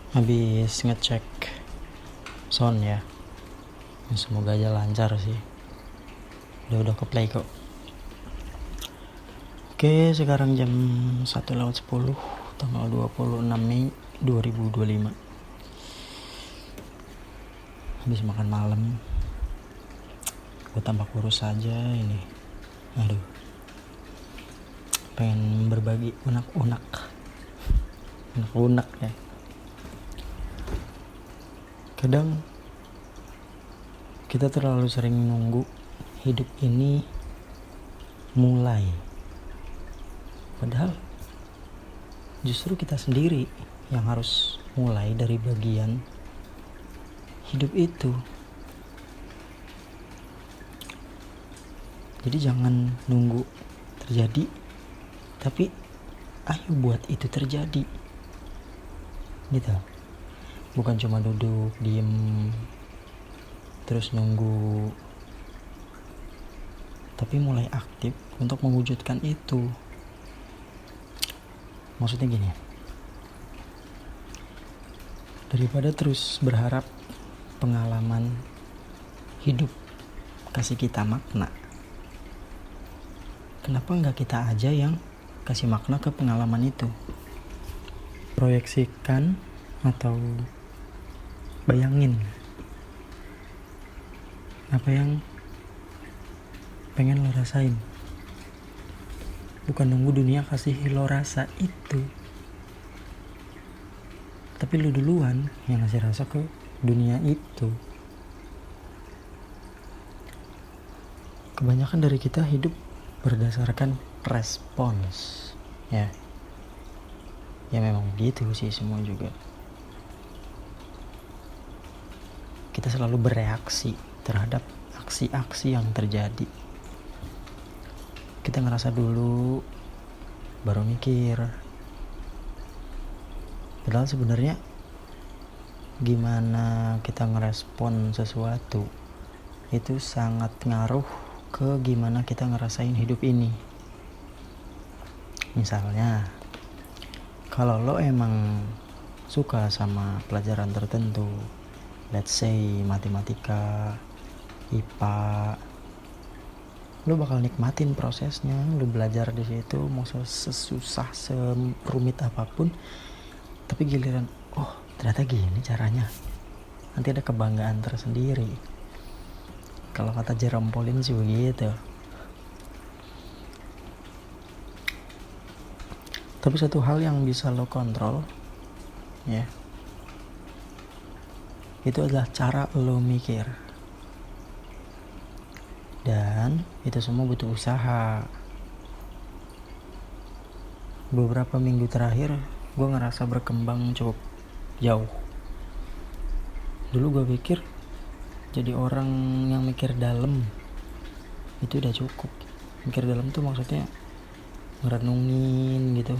habis ngecek sound ya, semoga aja lancar sih. Udah ke play kok. Oke, sekarang jam 1:10 tanggal 26 Mei 2025. Habis makan malam, gue tambah kurus aja ini. Aduh, pengen berbagi unek-unek ya. Kadang kita terlalu sering nunggu hidup ini mulai, padahal justru kita sendiri yang harus mulai dari bagian hidup itu. Jadi jangan nunggu terjadi, tapi ayo buat itu terjadi gitu. Bukan cuma duduk diem terus nunggu, tapi mulai aktif untuk mewujudkan itu. Maksudnya gini, daripada terus berharap pengalaman hidup kasih kita makna, kenapa nggak kita aja yang kasih makna ke pengalaman itu? Proyeksikan atau bayangin apa yang pengen lo rasain. Bukan nunggu dunia kasih lo rasa itu, tapi lo duluan yang ngasih rasa ke dunia itu. Kebanyakan dari kita hidup berdasarkan respons ya memang gitu sih, semua juga kita selalu bereaksi terhadap aksi-aksi yang terjadi. Kita ngerasa dulu baru mikir, padahal sebenarnya gimana kita ngerespon sesuatu itu sangat ngaruh ke gimana kita ngerasain hidup ini. Misalnya kalau lo emang suka sama pelajaran tertentu, let's say matematika, IPA, lo bakal nikmatin prosesnya. Lo belajar di situ mau sesusah, serumit apapun, tapi giliran oh ternyata gini caranya, nanti ada kebanggaan tersendiri. Kalau kata Jerome Pauline sih begitu. Tapi satu hal yang bisa lo kontrol ya, itu adalah cara lo mikir. Dan itu semua butuh usaha. Beberapa minggu terakhir gue ngerasa berkembang cukup jauh. Dulu gue pikir jadi orang yang mikir dalam itu udah cukup. Mikir dalam tuh maksudnya ngerenungin gitu,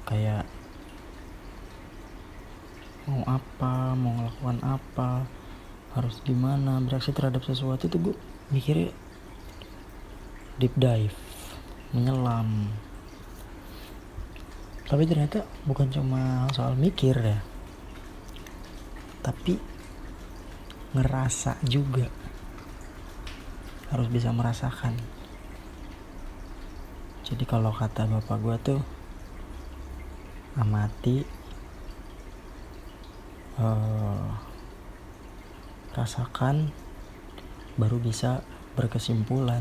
kayak mau apa, mau ngelakukan apa, harus gimana, bereaksi terhadap sesuatu. Itu gue mikirnya deep dive, menyelam. Tapi ternyata bukan cuma soal mikir ya, tapi ngerasa juga. Harus bisa merasakan. Jadi kalau kata bapak gue tuh, amati, rasakan, baru bisa berkesimpulan.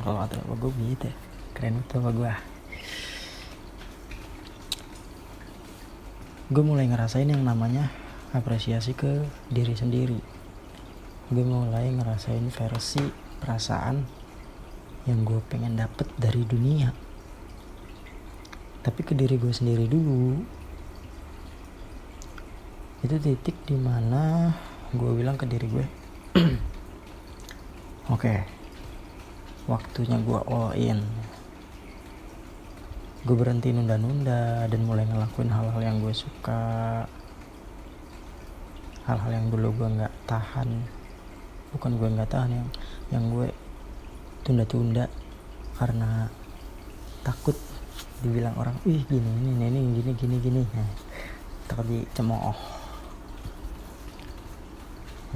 Kalau kata bapak gue gitu ya. Keren banget bapak gue. Gue mulai ngerasain yang namanya apresiasi ke diri sendiri. Gue mulai ngerasain versi perasaan yang gue pengen dapet dari dunia, tapi ke diri gue sendiri dulu. Itu titik dimana gue bilang ke diri gue oke, waktunya gue all in. Gue berhenti nunda-nunda dan mulai ngelakuin hal-hal yang gue suka, hal-hal yang dulu gue nggak tahan. Bukan gue nggak tahan, yang gue tunda-tunda karena takut dibilang orang, ih gini ini gini. Nah, takut dicemooh.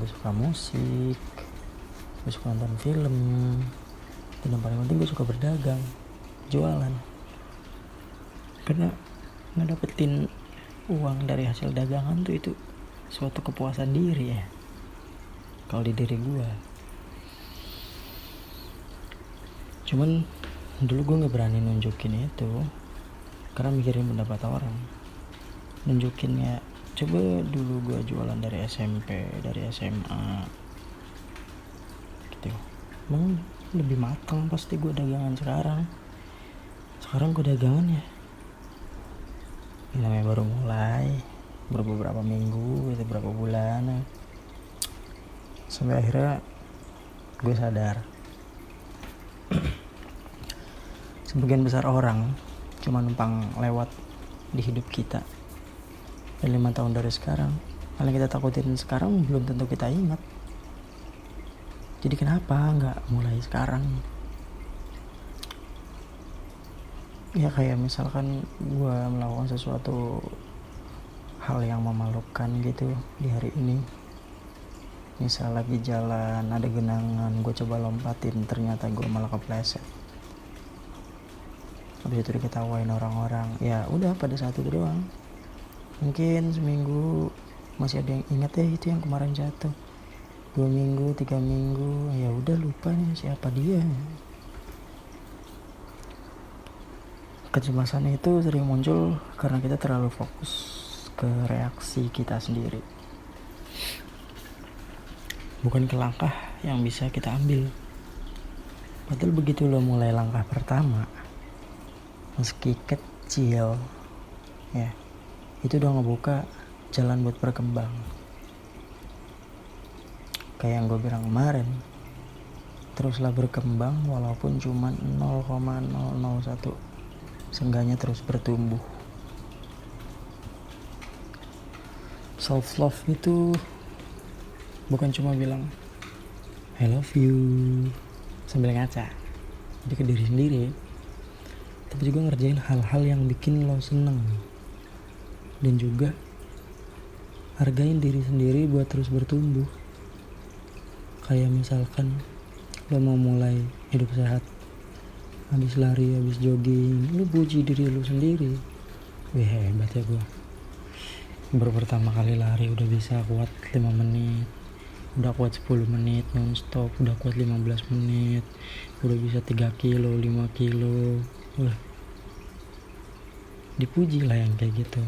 Gue suka musik, gue suka nonton film, dan yang paling penting gue suka berdagang, jualan. Karena ngedapetin uang dari hasil dagangan tuh itu suatu kepuasan diri ya, kalau di diri gue. Cuman dulu gue nggak berani nunjukin itu karena mikirin pendapat orang. Nunjukinnya, coba dulu gue jualan dari SMP, dari SMA gitu. Emang lebih matang pasti gue dagangan sekarang gue dagangan ya namanya baru mulai, beberapa minggu gitu, berapa bulan, sampai akhirnya gue sadar sebagian besar orang cuma numpang lewat di hidup kita. Dan 5 tahun dari sekarang, hal yang kita takutin sekarang belum tentu kita ingat. Jadi kenapa nggak mulai sekarang? Ya kayak misalkan gue melakukan sesuatu hal yang memalukan gitu di hari ini. Misal lagi jalan ada genangan, gue coba lompatin, ternyata gue malah kepleset. Habis itu diketawain orang-orang. Ya udah, pada saat itu doang. Mungkin seminggu masih ada yang ingat ya itu yang kemarin jatuh. 2 minggu, 3 minggu, ya udah lupa nih siapa dia. Kecemasan itu sering muncul karena kita terlalu fokus ke reaksi kita sendiri, bukan ke langkah yang bisa kita ambil. Padahal begitu lo mulai langkah pertama, meski kecil ya, itu udah ngebuka jalan buat berkembang. Kayak yang gue bilang kemarin, teruslah berkembang walaupun cuma 0,001, seenggaknya terus bertumbuh. Self love itu bukan cuma bilang I love you sambil ngaca jadi ke diri sendiri, tapi juga ngerjain hal-hal yang bikin lo seneng. Dan juga hargain diri sendiri buat terus bertumbuh. Kayak misalkan lo mau mulai hidup sehat, habis lari, habis jogging, lo puji diri lo sendiri. Wih hebat ya gue, baru pertama kali lari udah bisa kuat 5 menit, udah kuat 10 menit non-stop, udah kuat 15 menit, udah bisa 3 kilo, 5 kilo. Wah, dipuji lah yang kayak gitu.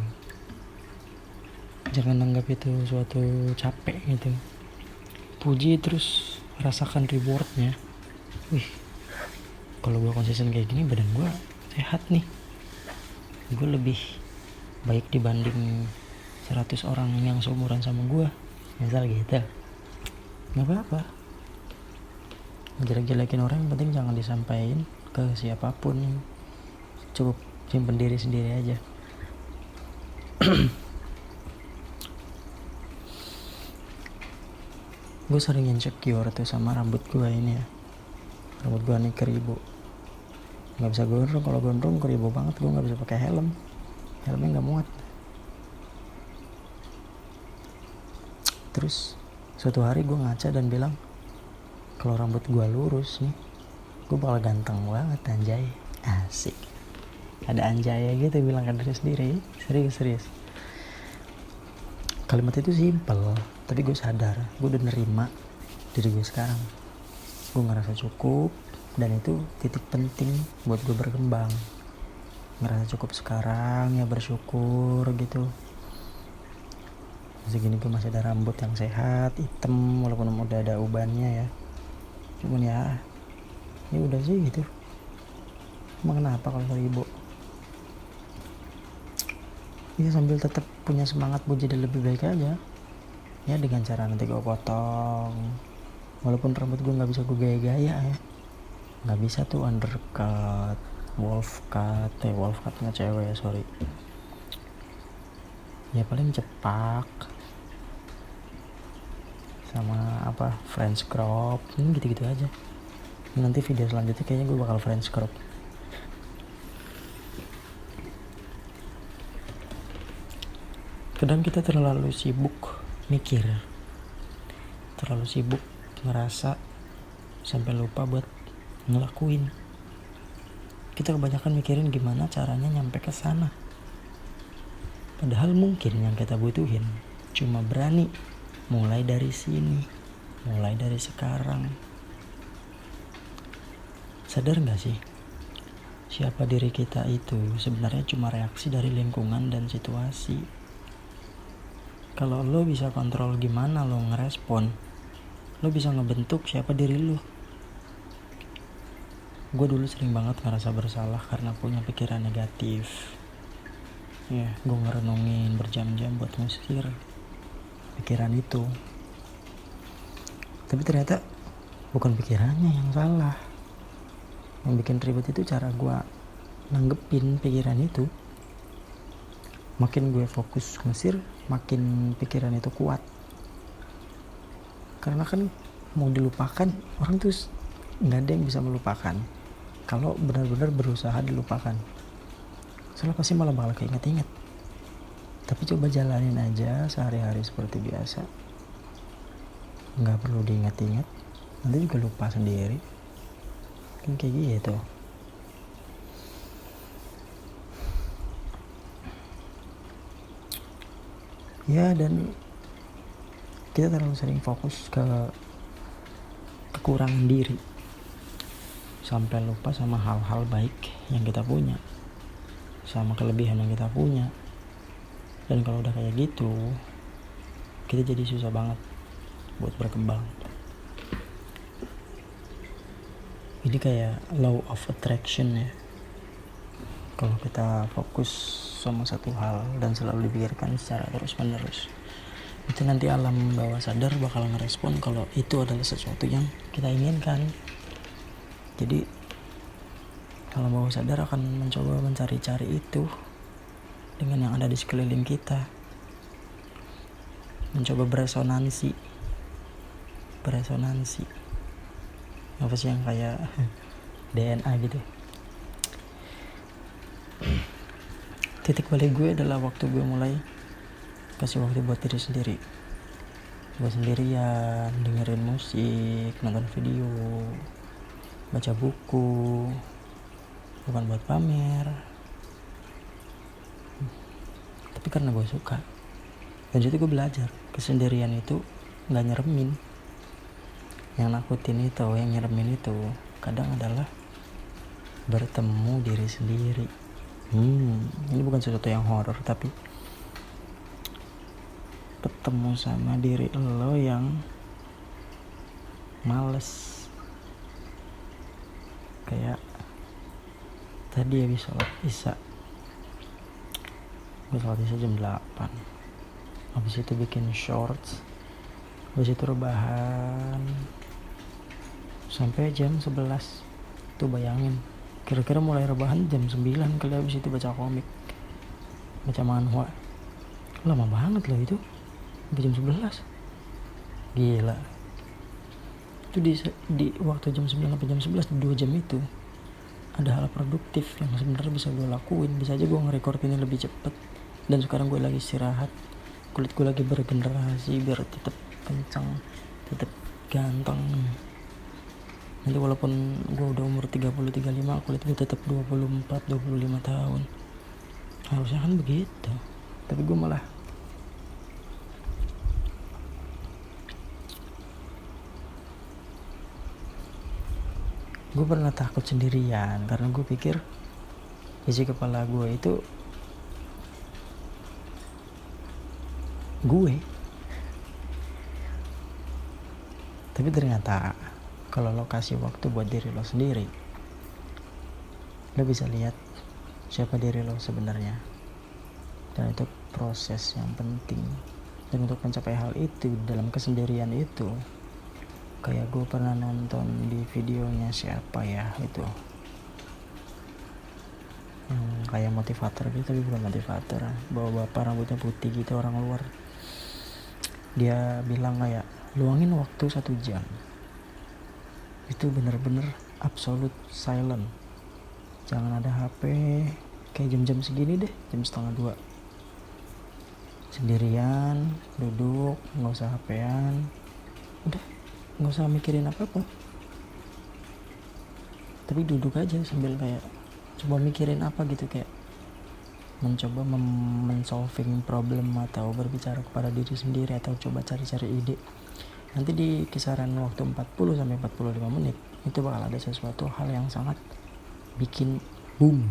Jangan anggap itu suatu capek gitu. Puji terus rasakan rewardnya. Wih, kalau gue konsisten kayak gini, badan gue sehat nih, gue lebih baik dibanding 100 orang yang seumuran sama gue, misal gitu. Gak apa-apa jelek-jelekin orang, yang penting jangan disampaikan ke siapapun. Cukup simpen diri sendiri aja. Gue sering insecure tuh sama rambut gue ini ya. Rambut gue nih keribu, nggak bisa gondrong. Kalau gondrong keribu banget, gue nggak bisa pakai helmnya nggak muat. Terus suatu hari gue ngaca dan bilang, kalau rambut gue lurus nih, gue bakal ganteng banget anjay. Asik, ada anjay gitu bilang ke diri sendiri. Serius. Kalimat itu simpel, tapi gue sadar, gue udah nerima diri gue sekarang. Gue ngerasa cukup, dan itu titik penting buat gue berkembang. Ngerasa cukup sekarang, ya bersyukur gitu. Segini gue masih ada rambut yang sehat, hitam, walaupun udah ada ubannya ya. Cuman ya udah sih gitu. Emang kenapa kalau seribu? Ya sambil tetap punya semangat buat jadi lebih baik aja. Ya dengan cara nanti gue potong. Walaupun rambut gue gak bisa gue gaya-gaya ya. Gak bisa tuh undercut, wolf cut gak cewek ya, sorry. Ya paling cepak sama apa French crop, gitu-gitu aja. Nanti video selanjutnya kayaknya gue bakal French crop. Kadang kita terlalu sibuk mikir, terlalu sibuk ngerasa sampai lupa buat ngelakuin. Kita kebanyakan mikirin gimana caranya nyampe ke sana. Padahal mungkin yang kita butuhin cuma berani mulai dari sini, mulai dari sekarang. Sadar gak sih? Siapa diri kita itu sebenarnya cuma reaksi dari lingkungan dan situasi. Kalau lo bisa kontrol gimana lo ngerespon, lo bisa ngebentuk siapa diri lo. Gue dulu sering banget ngerasa bersalah karena punya pikiran negatif. Ya, gue ngerenungin berjam-jam buat ngusir pikiran itu. Tapi ternyata bukan pikirannya yang salah. Yang bikin ribet itu cara gue nanggepin pikiran itu. Makin gue fokus ngusir, makin pikiran itu kuat. Karena kan mau dilupakan, orang tuh gak ada yang bisa melupakan kalau benar-benar berusaha dilupakan. Soalnya pasti malah bakal keinget-inget. Tapi coba jalanin aja sehari-hari seperti biasa, gak perlu diinget-inget, nanti juga lupa sendiri. Kan kayak gitu. Ya, dan kita terlalu sering fokus ke kekurangan diri sampai lupa sama hal-hal baik yang kita punya, sama kelebihan yang kita punya. Dan kalau udah kayak gitu, kita jadi susah banget buat berkembang. Ini kayak law of attraction ya. Kalau kita fokus sama satu hal dan selalu dipikirkan secara terus-menerus, itu nanti alam bawah sadar bakal ngerespon kalau itu adalah sesuatu yang kita inginkan. Jadi alam bawah sadar akan mencoba mencari-cari itu dengan yang ada di sekeliling kita, mencoba beresonansi apa sih yang kayak DNA gitu. Titik balik gue adalah waktu gue mulai kasih waktu buat diri sendiri. Gue sendirian, dengerin musik, nonton video, baca buku, bukan buat pamer, tapi karena gue suka. Dan jadi gue belajar kesendirian itu gak nyeremin. Yang nakutin itu, yang nyeremin itu kadang adalah bertemu diri sendiri. Ini bukan sesuatu yang horor, tapi ketemu sama diri lo yang males. Kayak tadi habis sholat isya, gue sholat isya jam 8, habis itu bikin shorts, habis itu rebahan sampai jam 11. Tuh bayangin, kira-kira mulai rebahan jam 9 kali, habis itu baca komik, baca manhwa. Lama banget loh itu, sampai jam 11. Gila. Itu di waktu jam 9 sampai jam 11, 2 jam itu ada hal produktif yang sebenarnya bisa gue lakuin. Bisa aja gue nge-record ini lebih cepet. Dan sekarang gue lagi istirahat, kulit gue lagi beregenerasi biar tetap kencang, tetap ganteng. Nanti walaupun gue udah umur 30-35, kulit gue tetap 24-25 tahun. Harusnya kan begitu, tapi gue malah gue pernah takut sendirian karena gue pikir isi kepala gue itu gue. Tapi ternyata kalau lo kasih waktu buat diri lo sendiri, lo bisa lihat siapa diri lo sebenarnya. Dan itu proses yang penting. Dan untuk mencapai hal itu dalam kesendirian itu, kayak gue pernah nonton di videonya siapa ya itu, kayak motivator gitu, tapi bukan motivator, bawa bapak rambutnya putih gitu, orang luar. Dia bilang kayak luangin waktu 1 jam, itu bener-bener absolute silent, jangan ada HP, kayak jam-jam segini deh, jam 1:30. sendirian, duduk, nggak usah HP-an, udah nggak usah mikirin apa-apa, tapi duduk aja sambil kayak coba mikirin apa gitu, kayak mencoba men-solving problem atau berbicara kepada diri sendiri atau coba cari-cari ide. Nanti di kisaran waktu 40 sampai 45 menit itu bakal ada sesuatu hal yang sangat bikin boom,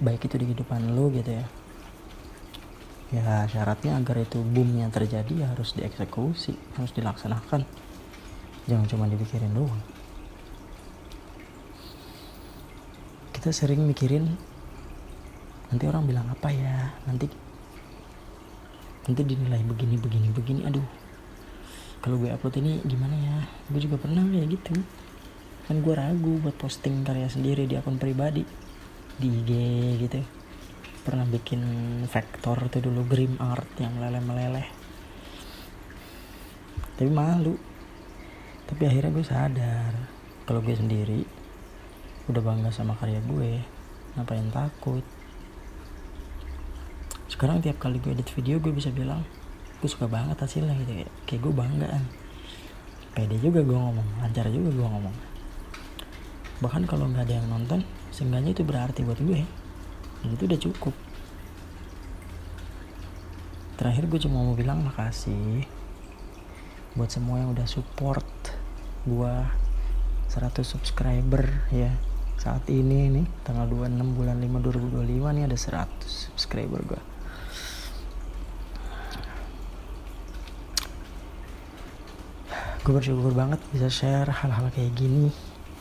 baik itu di kehidupan lo gitu ya. Ya syaratnya agar itu boomnya terjadi harus dieksekusi, harus dilaksanakan, jangan cuma dipikirin doang. Kita sering mikirin nanti orang bilang apa ya, nanti dinilai begini, aduh kalau gue upload ini gimana ya. Gue juga pernah kayak gitu kan, gue ragu buat posting karya sendiri di akun pribadi di IG gitu. Pernah bikin vektor tuh dulu, grim art yang meleleh, tapi malu. Tapi akhirnya gue sadar kalau gue sendiri udah bangga sama karya gue, ngapain takut. Sekarang tiap kali gue edit video gue bisa bilang gue suka banget hasilnya gitu, kayak gue banggaan, pede juga gue ngomong, lancar juga gue ngomong. Bahkan kalau nggak ada yang nonton, seenggaknya itu berarti buat gue, dan itu udah cukup. Terakhir gue cuma mau bilang makasih buat semua yang udah support gue 100 subscriber ya. Saat ini nih tanggal 26 bulan 5 2025 nih ada 100 subscriber gue. Gue bersyukur banget bisa share hal-hal kayak gini,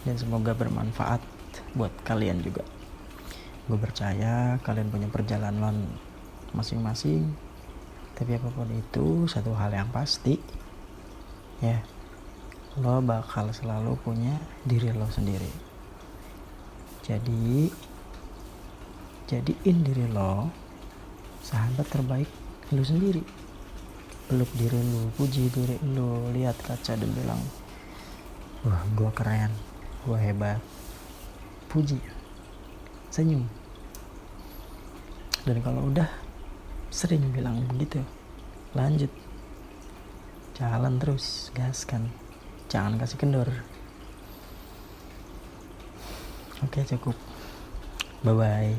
dan semoga bermanfaat buat kalian juga. Gue percaya kalian punya perjalanan masing-masing, tapi apapun itu, satu hal yang pasti ya, lo bakal selalu punya diri lo sendiri. Jadi jadiin diri lo sahabat terbaik lo sendiri. Peluk diri lo, puji diri lo, lihat kaca dan bilang, wah gue keren, gue hebat. Puji, senyum. Dan kalau udah sering bilang begitu, lanjut, jalan terus, gaskan, jangan kasih kendor. Oke, cukup, bye bye.